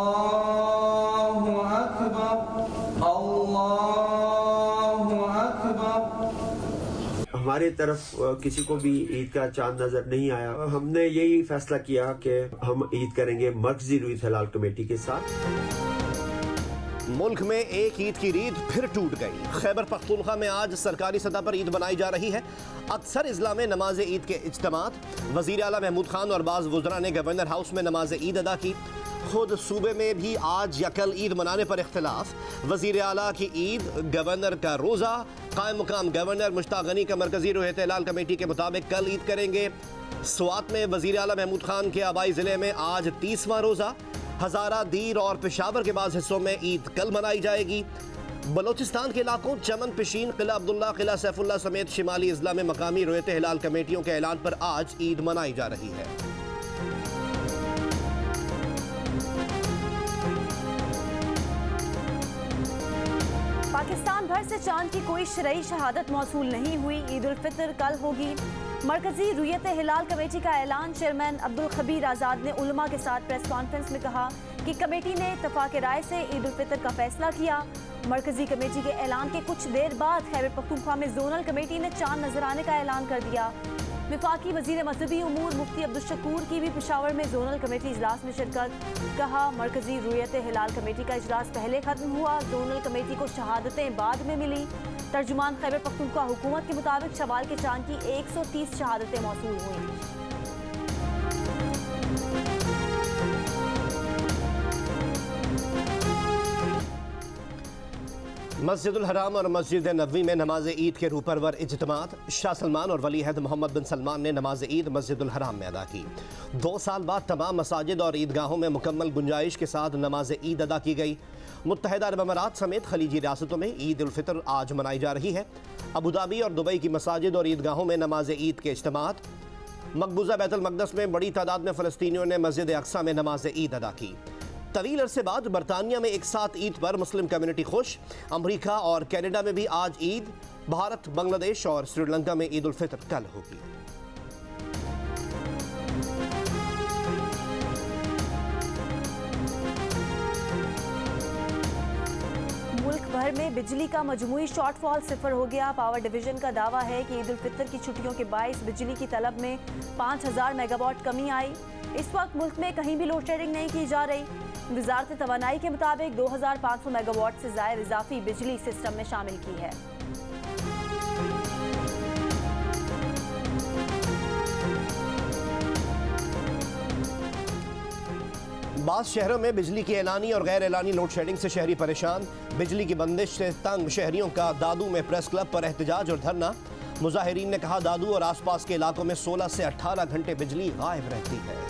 अल्लाहु अकबर, अल्लाहु अकबर। हमारी तरफ किसी को भी ईद का चांद नजर नहीं आया। हमने यही फैसला किया कि हम ईद करेंगे मरकजी रुयत हिलाल कमेटी के साथ। मुल्क में एक ईद की रीत फिर टूट गई। खैबर पख्तूनख्वा में आज सरकारी सतह पर ईद मनाई जा रही है। अक्सर इजला में नमाज ईद के इज्तिमात। वजीर आला महमूद खान और बाज़ वुज़रा ने गवर्नर हाउस में नमाज ईद अदा की। खुद सूबे में भी आज या कल ईद मनाने पर इख्तिलाफ। वजीर आला की ईद, गवर्नर का रोज़ा। कायम मुकाम गवर्नर मुश्ताक गनी का मरकजी रुयत हिलाल कमेटी के मुताबिक कल ईद करेंगे। स्वात में वजीर आला महमूद खान के आबाई ज़िले में आज 30वां रोज़ा। हज़ारा, दीर और पेशावर के बाद हिस्सों में ईद कल मनाई जाएगी। बलोचिस्तान के इलाकों चमन, पिशीन, किला अब्दुल्ला, किला सैफुल्ला समेत शिमाली अजला में मकामी रुयत हिलाल कमेटियों के ऐलान पर आज ईद मनाई जा रही है। पाकिस्तान भर से चांद की कोई शरई शहादत मौसूल नहीं हुई। ईद उल फितर कल होगी। मरकजी रुयत हिलाल कमेटी का ऐलान। चेयरमैन अब्दुल खबीर आज़ाद ने उलमा के साथ प्रेस कॉन्फ्रेंस में कहा कि कमेटी ने इत्तफाक राय से ईद उल फितर का फैसला किया। मरकजी कमेटी के ऐलान के कुछ देर बाद खैबर पख्तूनख्वा में जोनल कमेटी ने चांद नजर आने का ऐलान कर दिया। वफाकी वजीर मजहबी उमूर मुफ्ती अब्दुल शकूर की भी पेशावर में जोनल कमेटी इजलास में शिरकत। कहा, मरकजी रुयत हिलाल कमेटी का इजलास पहले खत्म हुआ, जोनल कमेटी को शहादतें बाद में मिली। तर्जुमान खैबर पख्तूनख्वा हुकूमत के मुताबिक शवाल के चांद की 130 शहादतें मौसूल हुई। मस्जिदुल हराम और मस्जिद नबवी में नमाज ईद के रूपरवर इज्तिमात। शाह सलमान और वली अहद मोहम्मद बिन सलमान ने नमाज ईद मस्जिदुल हराम में अदा की। 2 साल बाद तमाम मसाजिद और ईदगाहों में मुकम्मल गुंजाइश के साथ नमाज ईद अदा की गई। मुत्तहिदा अरब अमारात समेत खलीजी रियासतों में ईद उल फितर आज मनाई जा रही है। अबूधाबी और दुबई की मसाजिद और ईदगाहों में नमाज ईद के इज्तिमात। मकबूजा बैतुल मक़दस में बड़ी तादाद में फ़लस्तीनियों ने मस्जिद अक्सा में नमाज ईद अदा की। तवील अरसे बाद बरतानिया में एक साथ ईद पर मुस्लिम कम्युनिटी खुश। अमरीका और कनाडा में भी आज ईद। भारत, बांग्लादेश और श्रीलंका में ईद उल फितर कल होगी। मुल्क भर में बिजली का मजमूई शॉर्टफॉल 0 हो गया। पावर डिवीजन का दावा है कि ईद उल फितर की छुट्टियों के बायस बिजली की तलब में 5000 मेगावाट कमी आई। इस वक्त मुल्क में कहीं भी लोड शेडिंग नहीं की जा रही। वजारत तवानाई के मुताबिक 2500 मेगावाट से ज़ायद इजाफी बिजली सिस्टम में शामिल की है। बाज़ शहरों में बिजली की एलानी और गैर एलानी लोड शेडिंग से शहरी परेशान। बिजली की बंदिश से तंग शहरियों का दादू में प्रेस क्लब पर एहतजाज और धरना। मुजाहिरीन ने कहा, दादू और आसपास के इलाकों में 16 से 18 घंटे बिजली गायब रहती है।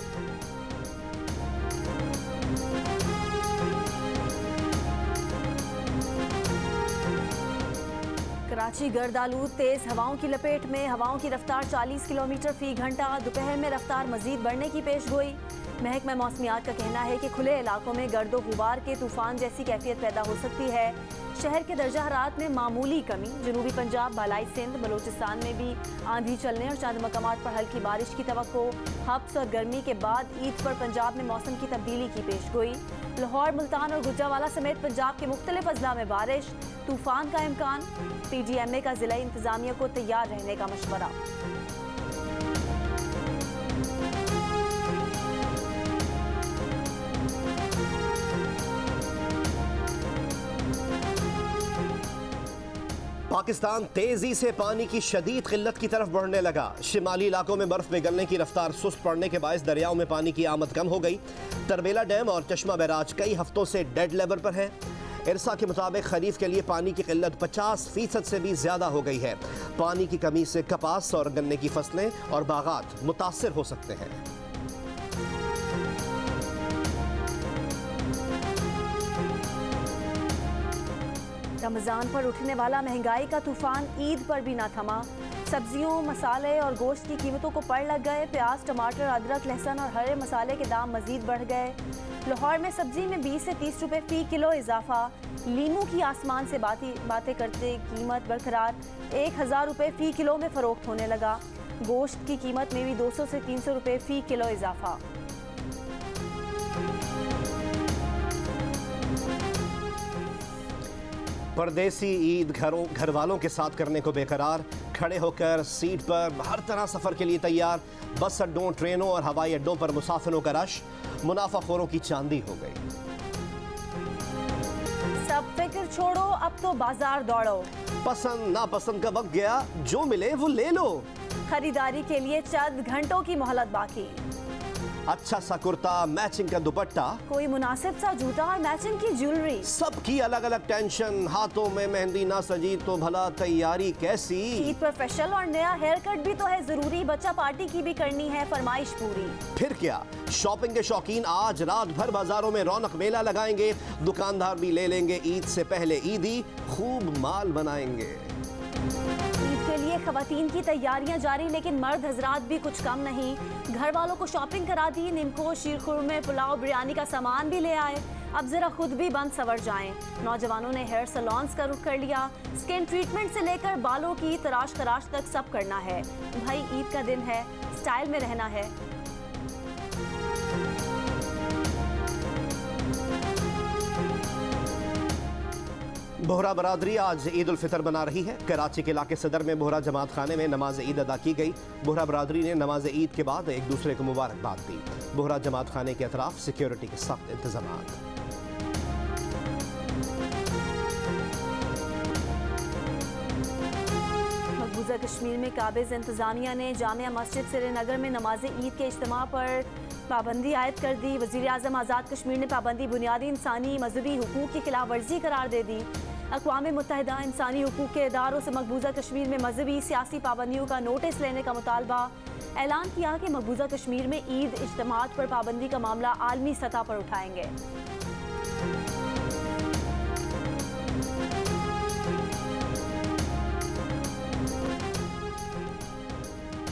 कराची गर्द आलूद तेज हवाओं की लपेट में। हवाओं की रफ्तार 40 किलोमीटर फी घंटा। दोपहर में रफ्तार मजीद बढ़ने की पेशगोई। महकमा मौसमियात का कहना है कि खुले इलाकों में गर्दो गुबार के तूफान जैसी कैफियत पैदा हो सकती है। शहर के दर्जा हरारत में मामूली कमी। जनूबी पंजाब, बालाई सिंध, बलोचिस्तान में भी आंधी चलने और चंद मकामात पर हल्की बारिश की तवक्को। हब्स और गर्मी के बाद ईद पर पंजाब में मौसम की तब्दीली की पेशगोई। लाहौर, मुल्तान और गुजरावाला समेत पंजाब के मुख्तलिफ अजला में बारिश, तूफान का इम्कान। PGMA का जिला इंतजामिया को तैयार रहने का मशवरा। पाकिस्तान तेजी से पानी की शदीद किल्लत की तरफ बढ़ने लगा। शिमाली इलाकों में बर्फ पिघलने की रफ्तार सुस्त पड़ने के बायस दरियाओं में पानी की आमद कम हो गई। तरबेला डैम और चश्मा बैराज कई हफ्तों से डेड लेवल पर है। इरसा के मुताबिक खरीफ के लिए पानी की किल्लत 50% से भी ज्यादा हो गई है। पानी की कमी से कपास और गन्ने की फसलें और बागात मुतासिर हो सकते हैं। रमजान पर उठने वाला महंगाई का तूफान ईद पर भी ना थमा। सब्जियों, मसाले और गोश्त की कीमतों को पड़ लग गए। प्याज, टमाटर, अदरक, लहसुन और हरे मसाले के दाम मजीद बढ़ गए। लाहौर में सब्जी में 20 से 30 रुपए फी किलो इजाफा। लीमू की आसमान से बातें करते कीमत बरकरार। 1000 रुपए फी किलो में फरोख्त होने लगा। गोश्त की कीमत में भी 200 से 300 रुपए फी किलो इजाफा। परदेसी ईद घर वालों के साथ करने को बेकरार, खड़े होकर सीट पर हर तरह सफर के लिए तैयार। बस अड्डों, ट्रेनों और हवाई अड्डों पर मुसाफिरों का रश, मुनाफाखोरों की चांदी हो गई। सब फिक्र छोड़ो, अब तो बाजार दौड़ो। पसंद नापसंद का वक्त गया, जो मिले वो ले लो। खरीदारी के लिए चंद घंटों की मोहलत बाकी। अच्छा सा कुर्ता, मैचिंग का दुपट्टा, कोई मुनासिब सा जूता और मैचिंग की ज्वेलरी। सबकी अलग अलग टेंशन। हाथों में मेहंदी ना सजी तो भला तैयारी कैसी। ईद पर फेशियल और नया हेयर कट भी तो है जरूरी। बच्चा पार्टी की भी करनी है फरमाइश पूरी। फिर क्या, शॉपिंग के शौकीन आज रात भर बाजारों में रौनक मेला लगाएंगे। दुकानदार भी ले लेंगे ईद से पहले ईदी, खूब माल बनाएंगे। ईद के लिए खवातीन की तैयारियां जारी, लेकिन मर्द हजरात भी कुछ कम नहीं। घर वालों को शॉपिंग करा दी, निमको, शीरखुरमे, पुलाव, बिरयानी का सामान भी ले आए। अब जरा खुद भी बंद सवर जाएं। नौजवानों ने हेयर सैलून्स का रुख कर लिया। स्किन ट्रीटमेंट से लेकर बालों की तराश तराश तक सब करना है। भाई ईद का दिन है, स्टाइल में रहना है। बोहरा बरादरी आज ईद उल फितर मना रही है। कराची के इलाके सदर में बोहरा जमात खाने में नमाज ईद अदा की गई। बोहरा बरादरी ने नमाज ईद के बाद एक दूसरे को मुबारकबाद दी। बोहरा जमात खाने के अतराफ सिक्योरिटी के सख्त इंतजाम। मकबूजा कश्मीर में काबिज इंतजामिया ने जामिया मस्जिद श्रीनगर में नमाज ईद के इज्तिमा पर पाबंदी आयद कर दी। वज़ीर आज़म आज़ाद कश्मीर ने पाबंदी बुनियादी इंसानी मजहबी हुकूक की खिलाफ वर्जी करार दे दी। अक़वाम मुत्तहिदा इंसानी हुकूक के इदारों से मकबूजा कश्मीर में मजहबी सियासी पाबंदियों का नोटिस लेने का मुतालबा। ऐलान किया कि मकबूजा कश्मीर में ईद इज्तिमात पर पाबंदी का मामला आलमी सतह पर उठाएंगे।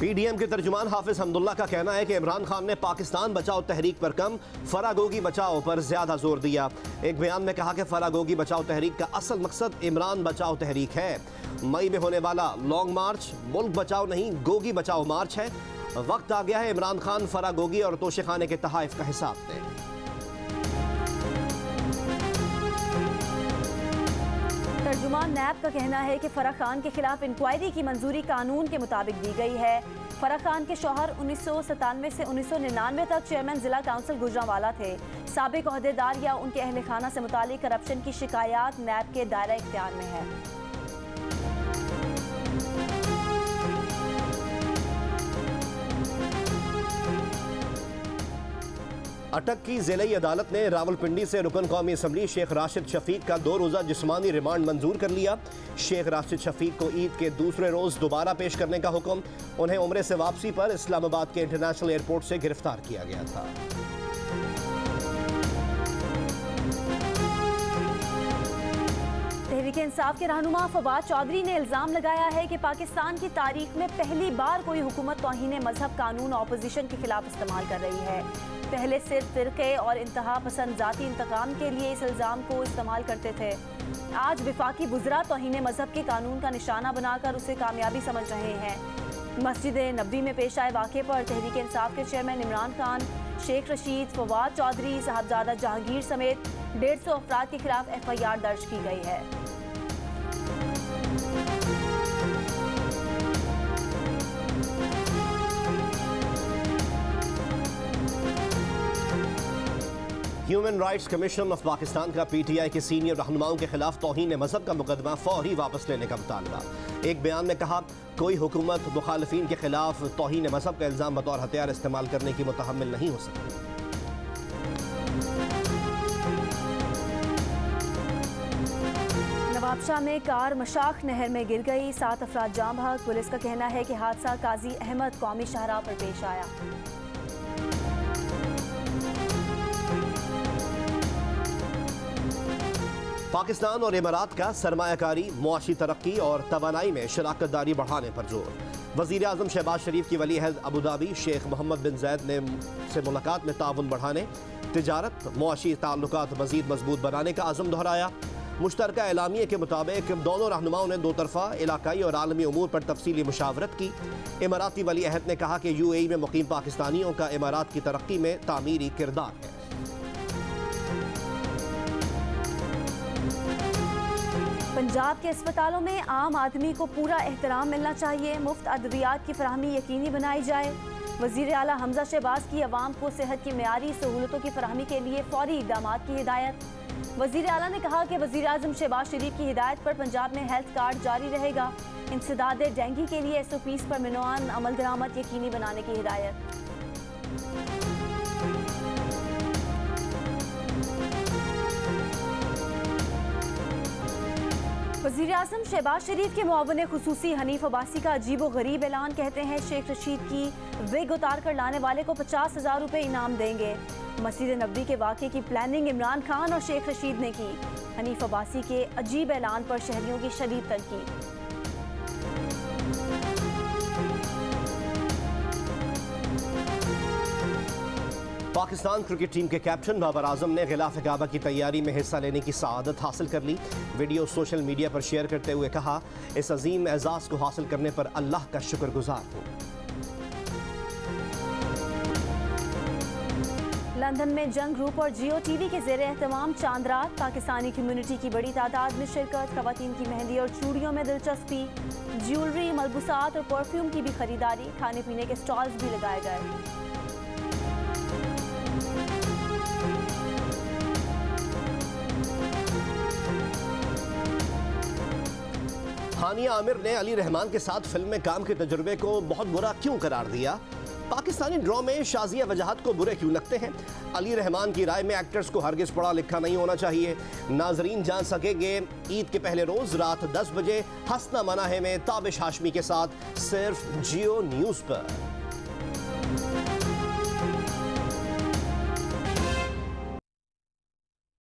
पीडीएम के तर्जुमान हाफिज हमदुल्ला का कहना है कि इमरान खान ने पाकिस्तान बचाओ तहरीक पर कम, फरागोगी बचाओ पर ज्यादा जोर दिया। एक बयान में कहा कि फरागोगी बचाओ तहरीक का असल मकसद इमरान बचाओ तहरीक है। मई में होने वाला लॉन्ग मार्च मुल्क बचाओ नहीं गोगी बचाओ मार्च है। वक्त आ गया है इमरान खान फरागोगी और तोशेखाने के तहाइफ का हिसाब दें। तर्जुमान नैब का कहना है कि फराह खान के खिलाफ इंक्वायरी की मंजूरी कानून के मुताबिक दी गई है। फराह खान के शौहर 1997 से 1999 तक चेयरमैन जिला काउंसिल गुजरांवाला थे। साबिक ओहदेदार या उनके अहल खाना से मुतालिक करप्शन की शिकायत नैब के दायरा इख्तियार में है। अटक की ज़िली अदालत ने रावलपिंडी से रुकन कौमी असम्बली शेख राशिद शफीक का 2 रोज़ा जिस्मानी रिमांड मंजूर कर लिया। शेख राशिद शफीक को ईद के दूसरे रोज़ दोबारा पेश करने का हुक्म। उन्हें उम्रे से वापसी पर इस्लामाबाद के इंटरनेशनल एयरपोर्ट से गिरफ्तार किया गया था। तहरीक इंसाफ के रहनुमा फवाद चौधरी ने इल्ज़ाम लगाया है कि पाकिस्तान की तारीख में पहली बार कोई हुकूमत तौहीन मजहब कानून ऑपोजिशन के खिलाफ इस्तेमाल कर रही है। पहले सिर्फ फिरके और इंतहा पसंद जाती इंतकाम के लिए इस इल्ज़ाम को इस्तेमाल करते थे। आज विफाकी बुज़रा तौहीन मजहब के कानून का निशाना बनाकर उसे कामयाबी समझ रहे हैं। मस्जिद नबी में पेश आए वाक़े पर तहरीक इंसाफ के चेयरमैन इमरान खान, शेख रशीद, फवाद चौधरी, साहबजादा जहांगीर समेत 150 अफराद के खिलाफ FIR दर्ज की गई है। Human rights commission of Pakistan का PTI के सीनियर रहनुमाओं के खिलाफ तौहीन मजहब का मुकदमा फौरी वापस लेने का मुतालबा। एक बयान में कहा, कोई हुकूमत मुखालिफिन के खिलाफ तौहीन मजहब का इल्ज़ाम बतौर हथियार इस्तेमाल करने की मुतहम्मिल नहीं हो सकती। नवाबशाह में कार मशाख नहर में गिर गई, 7 अफराद जाँ बहक। पुलिस का कहना है कि हादसा काजी अहमद कौमी शाहराह पर पेश आया। पाकिस्तान और इमारात का सरमायाकारी, मुआशी तरक्की और तवानाई में शराकत दारी बढ़ाने पर जोर। वज़ीर आज़म शहबाज शरीफ की वली अहद अबूधाबी शेख मोहम्मद बिन ज़ैद ने से मुलाकात में ताउन बढ़ाने, तिजारत, मुआशी ताल्लुकात मज़ीद मजबूत बनाने का आज़म दोहराया। मुश्तरका एलामिया के मुताबिक दोनों रहनुमाओं ने दो तरफ़ा इलाकाई और आलमी उमूर पर तफसीली मुशावरत की। इमाराती वली अहद ने कहा कि UAE में मुकीम पाकिस्तानियों का इमारात की तरक्की में तामीरी किरदार है। पंजाब के अस्पतालों में आम आदमी को पूरा एहतराम मिलना चाहिए, मुफ्त अद्वियात की फराहमी यकीनी बनाई जाए। वज़ीर आला हमजा शहबाज की अवाम को सेहत की मेयारी सहूलतों की फराहमी के लिए फौरी इक़दाम की हिदायत। वज़ीर आला ने कहा कि वज़ीर आज़म शहबाज शरीफ की हिदायत पर पंजाब में हेल्थ कार्ड जारी रहेगा। इंसदाद डेंगू के लिए SOPs पर मिनवान अमल दरामद यकीनी बनाने की हिदायत। वज़ीर आज़म शहबाज शरीफ के मुआविन खुसूसी हनीफ अब्बासी का अजीब व गरीब ऐलान। कहते हैं शेख रशीद की विग उतार कर लाने वाले को 50,000 रुपये इनाम देंगे। मस्जिद नबवी के वाक़े की प्लानिंग इमरान खान और शेख रशीद ने की। हनीफ अब्बासी के अजीब ऐलान पर शहरियों की शदीद तनकीद। पाकिस्तान क्रिकेट टीम के कैप्टन बाबर आजम ने गिलाफ काबा की तैयारी में हिस्सा लेने की सआदत हासिल कर ली। वीडियो सोशल मीडिया पर शेयर करते हुए कहा, इस अजीम एजाज को हासिल करने पर अल्लाह का शुक्रगुजार हूँ। लंदन में जंग ग्रुप और जियो TV के ज़ेरे एहतमाम चांद रात। पाकिस्तानी कम्युनिटी की बड़ी तादाद में शिरकत। खवातीन की मेहंदी और चूड़ियों में दिलचस्पी। ज्वेलरी, मलबूसात और परफ्यूम की भी खरीदारी। खाने पीने के स्टॉल्स भी लगाए गए। हानिया आमिर ने अली रहमान के साथ फिल्म में काम के तजुर्बे को बहुत बुरा क्यों करार दिया? पाकिस्तानी ड्रॉ में शाजिया वजाहत को बुरे क्यों लगते हैं? अली रहमान की राय में एक्टर्स को हरगिज पढ़ा लिखा नहीं होना चाहिए। नाजरीन जान सकेंगे ईद के पहले रोज रात 10 बजे हसना मना है में ताबिश हाशमी के साथ सिर्फ जियो न्यूज़ पर।